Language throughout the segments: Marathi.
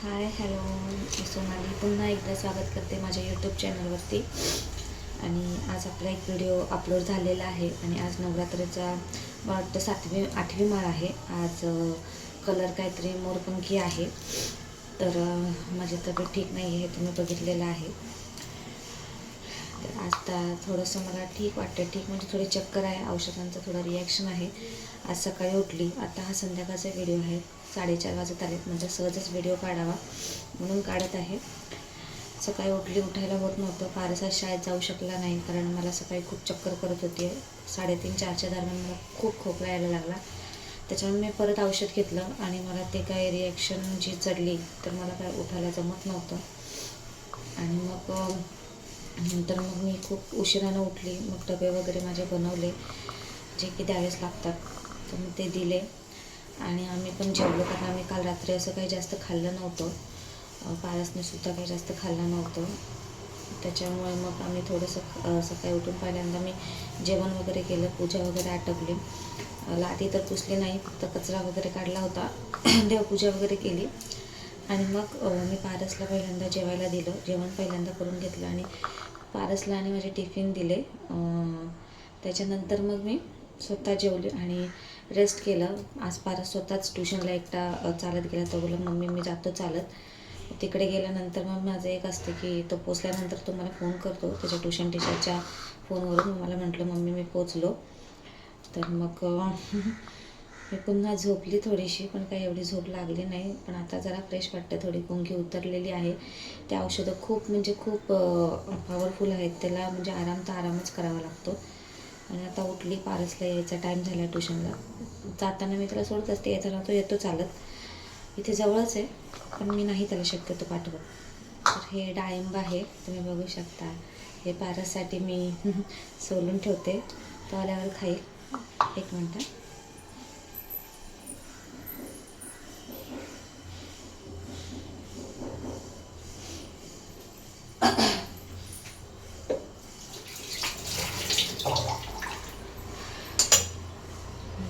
हाय हॅलो, मी सोनाली पुन्हा एकदा स्वागत करते माझ्या यूट्यूब चॅनलवरती. आणि आज आपला एक व्हिडिओ अपलोड झालेला आहे आणि आज नवरात्रीचा मला वाटतं 7वी-8वी माळ आहे. आज कलर काहीतरी मोरपंखी आहे. तर माझी तब्येत ठीक नाही आहे, हे तुम्ही बघितलेलं आहे. तर आता थोडंसं मला ठीक वाटतं. ठीक म्हणजे थोडी चक्कर आहे, औषधांचं थोडं रिॲक्शन आहे. आज सकाळी उठली, आता हा संध्याकाळचा व्हिडिओ आहे, 4:30 वाजत आलेत, म्हणजे सहजच व्हिडिओ काढावा म्हणून काढत आहे. सकाळी उठायला होत नव्हतं. पारस आज शाळेत जाऊ शकला नाही कारण मला सकाळी खूप चक्कर करत होती. 3:30-4च्या दरम्यान मला खूप खोकला यायला लागला. त्याच्यामुळे मी परत औषध घेतलं आणि मला ते काय रिॲक्शन जी चढली तर मला काय उठायला जमत नव्हतं. आणि नंतर मी खूप उशिरानं उठली. मग डबे वगैरे माझे बनवले जे की द्यावेच लागतात, तर मी ते दिले आणि आम्ही पण जेवलो. कारण आम्ही काल रात्री असं काही जास्त खाल्लं नव्हतं, पारसने सुद्धा काही जास्त खाल्लं नव्हतं. त्याच्यामुळे मग आम्ही थोडंसं सकाळी उठून पहिल्यांदा मी जेवण वगैरे केलं, पूजा वगैरे आटपली. लादी तर पुसली नाही, फक्त कचरा वगैरे काढला होता. देवपूजा वगैरे केली आणि मग मी पारसला पहिल्यांदा जेवायला दिलं. जेवण पहिल्यांदा करून घेतलं आणि पारसला आणि माझे टिफिन दिले. त्याच्यानंतर मग मी स्वतः जेवले आणि रेस्ट केलं. आज पारस स्वतःच ट्युशनला एकटा चालत गेला. तो बोलला मम्मी मी जातो चालत. तिकडे गेल्यानंतर मग माझं एक असतं की तो पोचल्यानंतर तो मला फोन करतो त्याच्या ट्युशन टीचरच्या फोनवरून. मला म्हटलं मम्मी मी पोचलो. तर मग मी पुन्हा झोपली थोडीशी, पण काही एवढी झोप लागली नाही. पण आता जरा फ्रेश वाटतं, थोडी गुंगी उतरलेली आहे. ते औषधं खूप पॉवरफुल आहेत, त्याला म्हणजे आराम तर आरामच करावा लागतो. आणि आता उठली, पारसला यायचा टाईम झाला ट्युशनला. जाताना मी त्याला सोडत असते, येताना तो येतो चालत. इथे जवळच आहे, पण मी नाही त्याला शक्यतो पाठवत. तर हे डाळिंब आहे, तुम्ही बघू शकता. हे पारससाठी मी सोलून ठेवते, तो आल्यावर खाईल. एक मिनटं.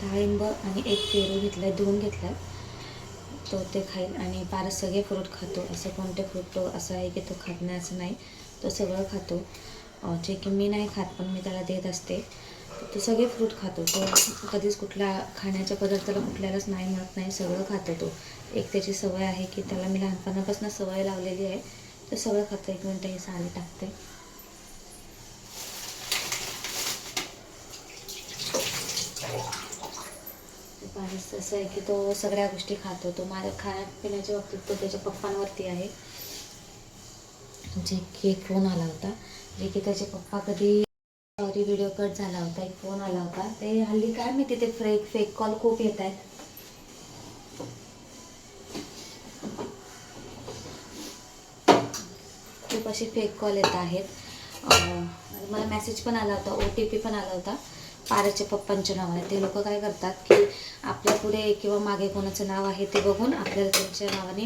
डाळिंब आणि एक पेरू घेतला आहे, धुवून घेतला आहे. तो ते खाईल आणि पारस सगळे फ्रूट खातो. असं कोणते फ्रूट तो असं आहे की तो खात नाही असं नाही, तो सगळं खातो. जे की मी नाही खात, पण मी त्याला देत असते. तो सगळे फ्रूट खातो. तो कधीच कुठल्या खाण्याच्या पदार्थाला कुठल्यालाच नाही म्हणत नाही, सगळं खातो तो. एक त्याची सवय आहे की त्याला मी लहानपणापासून सवय लावलेली आहे, तो सगळं खातो. एक मिनटं हे साली टाकते. पारस असं आहे की तो सगळ्या गोष्टी खातो. तो माझ्या खाण्यापिण्याच्या बाबतीत तो त्याच्या पप्पांवरती आहे. जे की एक फोन आला होता, जे की त्याचे पप्पा कधी सॉरी व्हिडिओ कट झाला होता, एक फोन आला होता. ते हल्ली काय मी तिथे फेक कॉल खूप येत आहेत. खूप असे फेक कॉल येत आहेत. मला मेसेज पण आला होता, OTP पण आला होता पारसच्या पप्पांच्या नावाने. ते लोक काय करतात की आपल्या पुढे किंवा मागे कोणाचं नाव आहे ते बघून आपल्याला त्यांच्या नावाने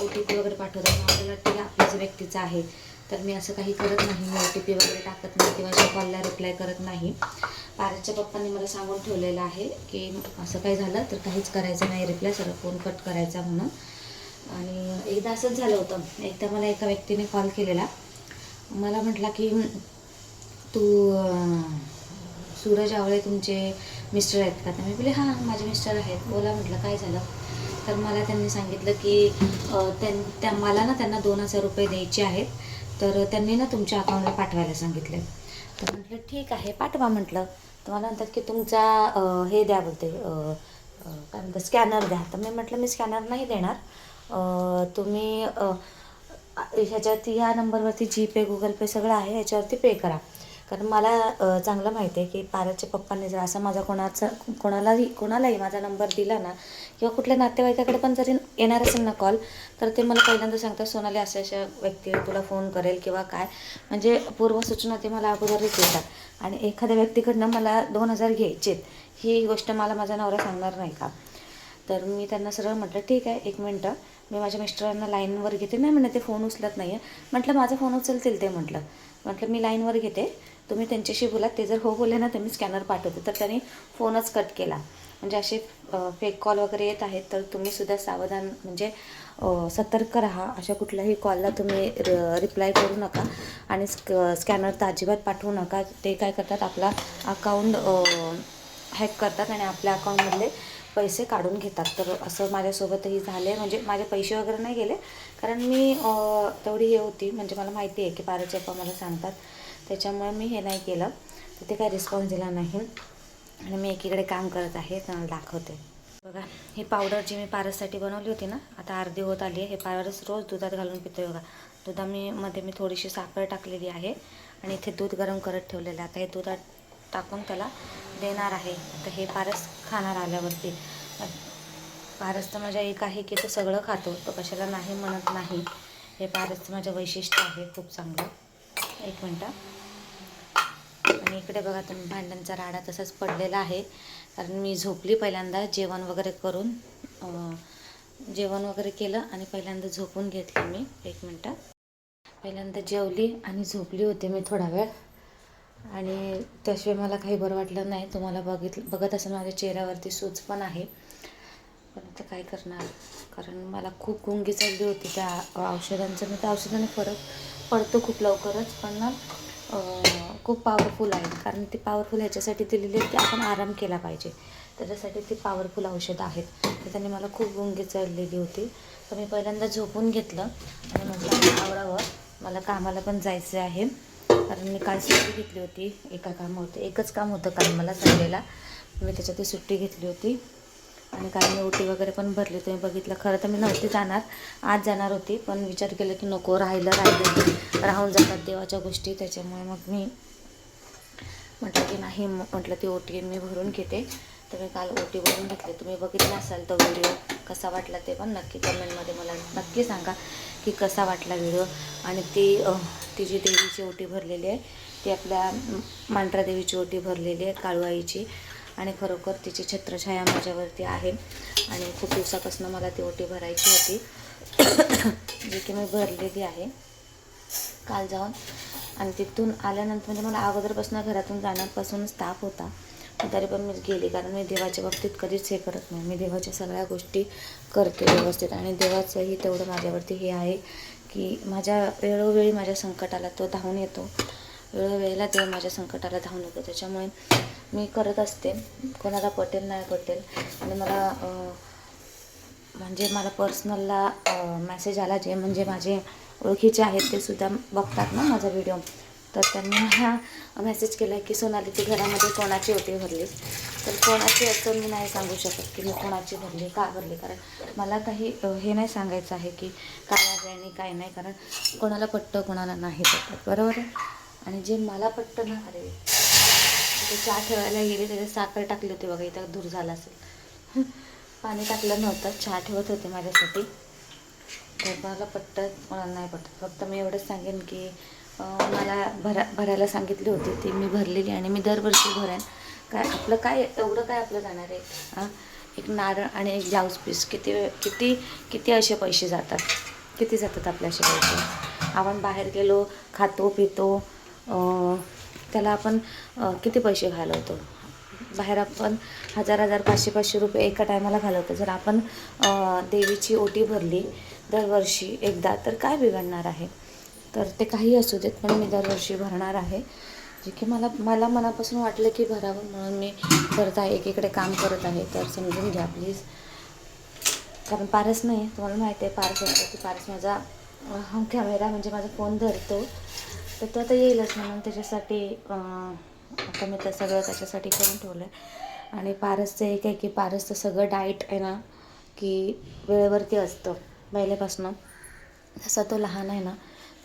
OTP वगैरे पाठवतात. आपल्याला वाटतं की आपल्याच व्यक्तीचं आहे. तर मी असं काही करत नाही, मी OTP वगैरे टाकत नाही किंवा अशा कॉलला रिप्लाय करत नाही. पारसच्या पप्पांनी मला सांगून ठेवलेलं आहे की असं काही झालं तर काहीच करायचं नाही रिप्लाय, सरळ फोन कट करायचा म्हणून. आणि एकदा असंच झालं होतं. एकदा मला एका व्यक्तीने कॉल केलेला, मला म्हटला की तू सूरज आवळे तुमचे मिस्टर आहेत का? तर मी बोलले हां माझे मिस्टर आहेत, बोला. म्हटलं काय झालं? तर मला त्यांनी सांगितलं की मला ना त्यांना 2,000 रुपये द्यायचे आहेत, तर त्यांनी ना तुमच्या अकाउंटला पाठवायला सांगितले. तर म्हटलं ठीक आहे पाठवा म्हटलं. तर मला म्हणतात की तुमचा हे द्या बोलते, काय म्हणतात, स्कॅनर द्या. तर मी म्हटलं मी स्कॅनर नाही देणार, तुम्ही ह्याच्यावरती ह्या नंबरवरती GPay Google Pay सगळं आहे, ह्याच्यावरती पे करा. कारण मला चांगलं माहिती आहे की पारसच्या पप्पांनी जर असा माझा कोणालाही माझा नंबर दिला ना, किंवा कुठल्या नातेवाईकाकडे पण जरी येणार असेल ना कॉल, तर ते मला पहिल्यांदा सांगतात सोनाली अशा अशा व्यक्ती तुला फोन करेल किंवा काय, म्हणजे पूर्वसूचना ते मला अगोदरच देतात. आणि एखाद्या व्यक्तीकडनं मला 2,000 घ्यायचेत ही गोष्ट मला माझा नवरा सांगणार नाही का? तर मी त्यांना सरळ म्हटलं ठीक आहे, एक मिनटं मी माझ्या मिस्टरांना लाईनवर घेते. नाही म्हणत ते फोन उचलत नाही आहे. म्हटलं माझा फोन उचलतील ते. म्हटलं मी लाईनवर घेते, तुम्ही त्यांच्याशी बोला. ते जर हो बोलले ना तर मी स्कॅनर पाठवते. तर त्यांनी फोनच कट केला. म्हणजे असे फेक कॉल वगैरे येत आहेत, तर तुम्हीसुद्धा सावधान म्हणजे सतर्क राहा. अशा कुठल्याही कॉलला तुम्ही रिप्लाय करू नका आणि स्कॅनर तर अजिबात पाठवू नका. ते काय करतात, आपला अकाउंट हॅक करतात आणि आपल्या अकाउंटमधले पैसे काढून घेतात. तर असं माझ्यासोबतही झाले. म्हणजे माझे पैसे वगैरे नाही गेले, कारण मी तेवढी हे होती, म्हणजे मला माहिती आहे की पारसचे पप्पा मला सांगतात, त्याच्यामुळे मी हे नाही केलं. तर ते काय रिस्पॉन्स दिला नाही आणि मी एकीकडे काम करत आहे, त्यांना दाखवते. बघा, ही पावडर जी मी पारससाठी बनवली होती ना, आता अर्धी होत आली आहे. हे पारस रोज दुधात घालून पितो. बघा, दुधामध्ये मी थोडीशी साखर टाकलेली आहे आणि इथे दूध गरम करत ठेवलेलं आहे. आता हे दुधात टाकून त्याला देणार आहे. आता हे पारस खाणार आल्यावरती. पारसचं माझ्या एक आहे की तो सगळं खातो, तो कशाला नाही म्हणत नाही. हे पारसचं माझं वैशिष्ट्य आहे खूप चांगलं. एक मिनटं. आणि इकडे बघा तुम्ही, भांड्यांचा राडा तसाच पडलेला आहे, कारण मी झोपली पहिल्यांदा जेवण वगैरे करून. जेवण वगैरे केलं आणि पहिल्यांदा झोपून घेतली मी. एक मिनटं. पहिल्यांदा जेवली आणि झोपली होते मी थोडा वेळ, आणि त्याशिवाय मला काही बरं वाटलं नाही. तुम्हाला बघत असेल माझ्या चेहऱ्यावरती सूज पण आहे, पण आता काय करणार, कारण मला खूप गुंगी चढली होती त्या औषधांचं. मी त्या औषधाने फरक पडतो खूप लवकरच, पण ना खूप पॉवरफुल आहे. कारण ती पॉवरफुल ह्याच्यासाठी दिलेली आहे की आपण आराम केला पाहिजे, त्याच्यासाठी ती पॉवरफुल औषधं आहेत. तर त्यांनी मला खूप गुंगी चढलेली होती. तर मी पहिल्यांदा झोपून घेतलं आणि म्हटलं आवडावं, मला कामाला पण जायचं आहे, कारण मी काल सुट्टी घेतली होती एका कामावरती. एकच काम होतं काल मला संडेला, मी त्याच्यात सुट्टी घेतली होती. आणि काही मी ओटी वगैरे पण भरली. तुम्ही बघितलं. खरं तर मी नव्हती जाणार, आज जाणार होती, पण विचार केला की नको, राहून जातात देवाच्या गोष्टी. त्याच्यामुळे मग मी म्हटलं की नाही, म्हटलं ती ओटी मी भरून घेते. तर मी काल ओटी भरून घेतली. तुम्ही बघितला असाल तो व्हिडिओ, कसा वाटला ते पण नक्की कमेंटमध्ये मला नक्की सांगा की कसा वाटला व्हिडिओ. आणि ती जी देवीची ओटी भरलेली आहे, ती आपल्या मांढरा देवीची ओटी भरलेली आहे, काळूआईची. आणि खरोखर तिची छत्रछाया माझ्यावरती आहे आणि खूप दिवसापासून मला ती ओटी भरायची होती, जी की मी भरलेली आहे काल जाऊन. आणि तिथून आल्यानंतर म्हणजे मला अगोदरपासून घरातून जाण्यापासूनच ताप होता, तरी पण मी गेली, कारण मी देवाच्या बाबतीत कधीच हे करत नाही. मी देवाच्या सगळ्या गोष्टी करते व्यवस्थित, आणि देवाचंही तेवढं माझ्यावरती हे आहे की माझ्या वेळोवेळी माझ्या संकटाला तो धावून येतो. वेळोवेळेला देव माझ्या संकटाला धावून येतो. त्याच्यामुळे मी करत असते, कोणाला पटेल नाही पटेल. आणि मला म्हणजे मला पर्सनलला मेसेज आला, जे म्हणजे माझे ओळखीचे आहेत ते सुद्धा बघतात ना माझा व्हिडिओ, तर त्यांनी मला मेसेज केला की सोनाली, ती घरामध्ये कोणाची ओटी भरलीस? तर कोणाची असं मी नाही सांगू शकत की मी कोणाची भरली, का भरली, कारण मला काही हे नाही सांगायचं आहे की काय आहे आणि काय नाही, कारण कोणाला पटतं कोणाला नाही पटत, बरोबर आहे. आणि जे मला पटतं ना, अरे ते चहा ठेवायला गेले, त्याच्यात साखर टाकली होती बघा, इथं दूर झाला असेल, पाणी टाकलं नव्हतं, चहा ठेवत होते माझ्यासाठी. तर मला पटतं कोणाला नाही पटत. फक्त मी एवढंच सांगेन की मला भरायला सांगितली होती, ती मी भरलेली आणि मी दरवर्षी भरेन. काय आपलं काय एवढं काय आपलं जाणार आहे, हां, एक नारळ आणि एक ब्लाऊज पीस, किती किती किती असे पैसे जातात, किती जातात आपले असे पैसे. आपण बाहेर गेलो, खातो पितो, त्याला आपण किती पैसे घालवतो. बाहेर आपण 1000 500 रुपये एका टायमाला घालवतो. जर आपण देवीची ओटी भरली दरवर्षी एकदा, तर काय बिघडणार आहे. तर ते काही असू देत, पण मी दरवर्षी भरणार आहे, जे की मला मनापासून वाटलं की भरावं, म्हणून मी करत आहे. एकीकडे काम करत आहे, तर समजून घ्या प्लीज. कारण पारस नाही, तुम्हाला माहिती आहे पारस असतो की पारस माझा कॅमेरा म्हणजे माझा फोन धरतो, तर तो आता येईलच, म्हणून त्याच्यासाठी आता मी तर सगळं त्याच्यासाठी करून ठेवलं आहे. आणि पारसचं एक आहे की पारसचं सगळं डाएट आहे ना की वेळेवरती असतं पहिल्यापासून. जसा तो लहान आहे ना,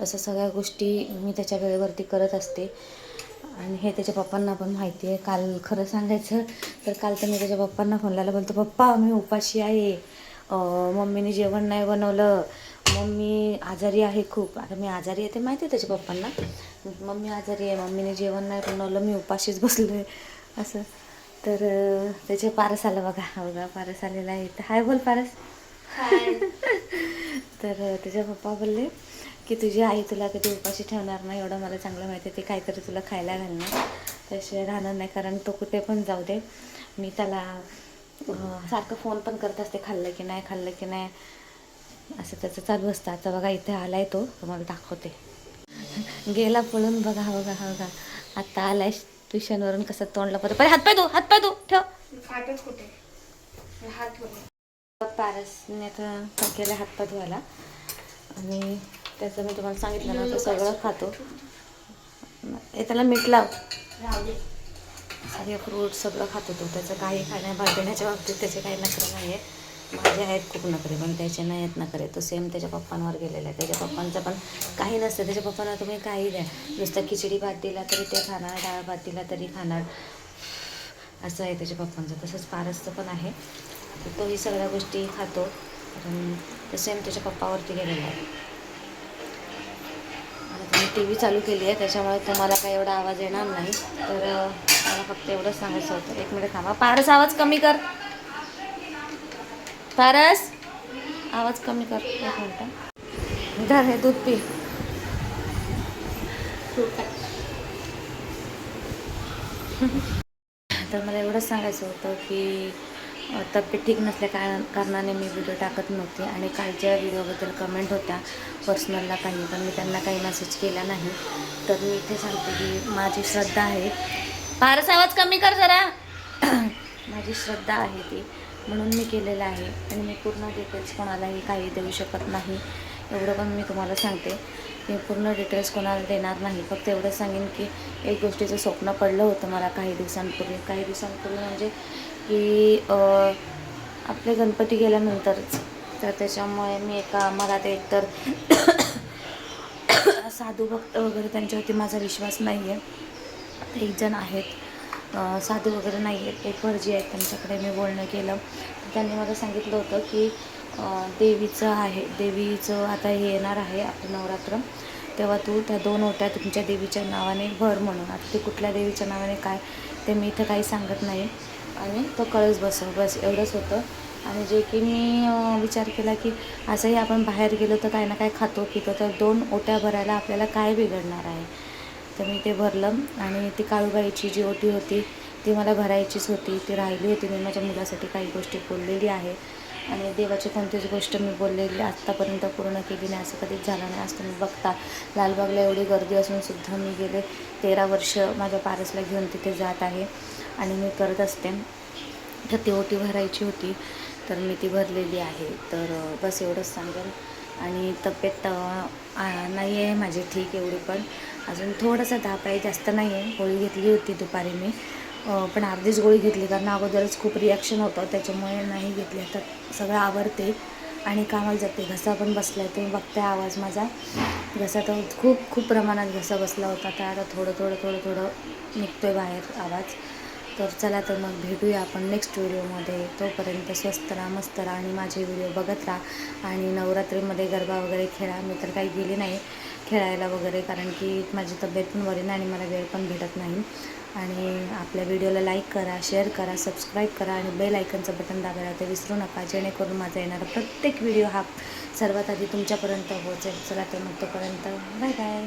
तसं सगळ्या गोष्टी मी त्याच्या वेळेवरती करत असते. आणि हे त्याच्या पप्पांना पण माहिती आहे. काल खरं सांगायचं तर काल तर मी त्याच्या पप्पांना फोन लावला, बोलतो पप्पा मी उपाशी आहे, मम्मीने जेवण नाही बनवलं, मम्मी आजारी आहे खूप. आता मी आजारी आहे ते माहिती आहे त्याच्या पप्पांना, मम्मी आजारी आहे, मम्मीने जेवण नाही बनवलं, मी उपाशीच बसलो आहे असं. तर त्याचे पारस आलं बघा पारस आलेला आहे. तर हाय बोल पारस. तर त्याचे पप्पा बोलले की तुझी आई तुला कधी उपाशी ठेवणार नाही, एवढं मला चांगलं माहिती आहे, ते काहीतरी तुला खायला घालणार, त्याशिवाय राहणार नाही. कारण तो कुठे पण जाऊ दे, मी त्याला सारखं फोन पण करत असते, खाल्लं की नाही खाल्लं की नाही असं त्याचं चालू असतं. आता बघा इथे आलाय तो, तुम्हाला दाखवते. गेला पळून, बघा बघा बघा. आता आलाय ट्युशनवरून, कसं तोंडला परत. पहिले हातपाय धु ठेव. हातच कुठे हात पारसने आता केला हातपाय धुवायला आणि त्याचं मी तुम्हाला सांगितलं ना, तो सगळं खातो. त्याला मीठ लाव. सारे फ्रूट सगळं खातो तो. त्याचं काही देण्याच्या बाबतीत त्याचे काही नखरे नाही आहे. माझे आहेत खूप नखरे, पण त्याचे नाही आहेत नखरे. तो सेम त्याच्या पप्पांवर गेलेला आहे. त्याच्या पप्पांचं पण काही नसतं. त्याच्या पप्पांना तुम्ही काही द्या, नुसतं खिचडी भात दिला तरी ते खाणार, डाळ भात दिला तरी खाणार, असं आहे त्याच्या पप्पांचं. तसंच पारसचं पण आहे, तोही सगळ्या गोष्टी खातो. तर सेम त्याच्या पप्पावरती गेलेला आहे. आता मी टी व्ही चालू केली आहे, त्याच्यामुळे तुम्हाला काही एवढा आवाज येणार नाही. तर मला फक्त एवढंच सांगायचं होतं. 1 मिनिट थांबा. पारस आवाज कमी कर. पारस आवाज कमी कर. 1 मिनिट. धर हे दूध पी. तर मला एवढंच सांगायचं होतं की तब्येत ठीक नसल्या कारणाने मी व्हिडिओ टाकत नव्हते. आणि कालच्या व्हिडिओबद्दल कमेंट होत्या पर्सनलला काही, पण मी त्यांना काही मेसेज केला नाही. तर मी इथे सांगते की माझी श्रद्धा आहे. पारस आवाज कमी कर जरा. माझी श्रद्धा आहे ती, म्हणून मी केलेलं आहे. आणि मी पूर्ण डिटेल्स कोणालाही काही देऊ शकत नाही, एवढं पण मी तुम्हाला सांगते. मी पूर्ण डिटेल्स कोणाला देणार नाही. फक्त एवढं सांगेन की एक गोष्टीचं स्वप्न पडलं होतं मला काही दिवसांपूर्वी म्हणजे की आपले गणपती गेल्यानंतरच. तर त्याच्यामुळे मी मला ते एकतर साधू भक्त वगैरे त्यांच्यावरती माझा विश्वास नाही आहे. एक जण आहेत साधू वगैरे नाही आहेत, एक भटजी आहेत, त्यांच्याकडे मी बोलणं केलं. त्यांनी मला सांगितलं होतं की देवीचं आता हे येणार आहे आपलं नवरात्र, तेव्हा तू त्या 2 ओट्या तुमच्या देवीच्या नावाने भर म्हणून. आता ते कुठल्या देवीच्या नावाने काय ते मी इथं काही सांगत नाही. आणि तो कळस बसव, बस एवढंच होतं. आणि जे की मी विचार केला की असंही आपण बाहेर गेलो तर काही ना काय खातो पितो, तर 2 ओट्या भरायला आपल्याला काय बिघडणार आहे. तर मी ते भरलं. आणि ती काळूबाईची जी ओटी होती ती मला भरायचीच होती, ती राहिली होती. मी माझ्या मुलासाठी काही गोष्टी बोललेली आहे, आणि देवाची कोणतीच गोष्ट मी बोललेली आत्तापर्यंत पूर्ण केली नाही, असं कधीच झालं नाही. आज तुम्ही बघता लालबागला एवढी गर्दी असूनसुद्धा मी गेले 13 वर्ष माझ्या पारसला घेऊन तिथे जात आहे आणि मी करत असते. तर ती ओटी भरायची होती, तर मी ती भरलेली आहे. तर बस एवढंच सांगेन. आणि तब्येत नाही आहे माझी ठीक एवढी, पण अजून थोडासा धाप आहे, जास्त नाही आहे. गोळी घेतली होती दुपारी मी, पण अर्धीच गोळी घेतली कारण अगोदरच खूप रिॲक्शन होतं, त्याच्यामुळे नाही घेतली. आता सगळं आवरते आणि कामाला जाते. घसा पण बसला आहे, तुम्ही बघते आवाज माझा. घसा तर खूप प्रमाणात घसा बसला होता, तर आता थोडं निघतो आहे बाहेर आवाज. तर चला, तर मग भेटूया आपण नेक्स्ट व्हिडिओमध्ये. तोपर्यंत स्वस्त राहा, मस्त राहा आणि माझे व्हिडिओ बघत राहा. आणि नवरात्रीमध्ये गरबा वगैरे खेळा. मी तर काही गेली नाही खेळायला वगैरे, कारण की माझी तब्येत पण बरी नाही आणि मला वेळ पण भेटत नाही. आणि आपल्या व्हिडिओला लाईक करा, शेअर करा, सबस्क्राईब करा आणि बेल आयकनचं बटन दाबायला ते विसरू नका, जेणेकरून माझा येणारा प्रत्येक व्हिडिओ हा सर्वात आधी तुमच्यापर्यंत पोहोचेल. चला, तर मग तोपर्यंत बाय बाय.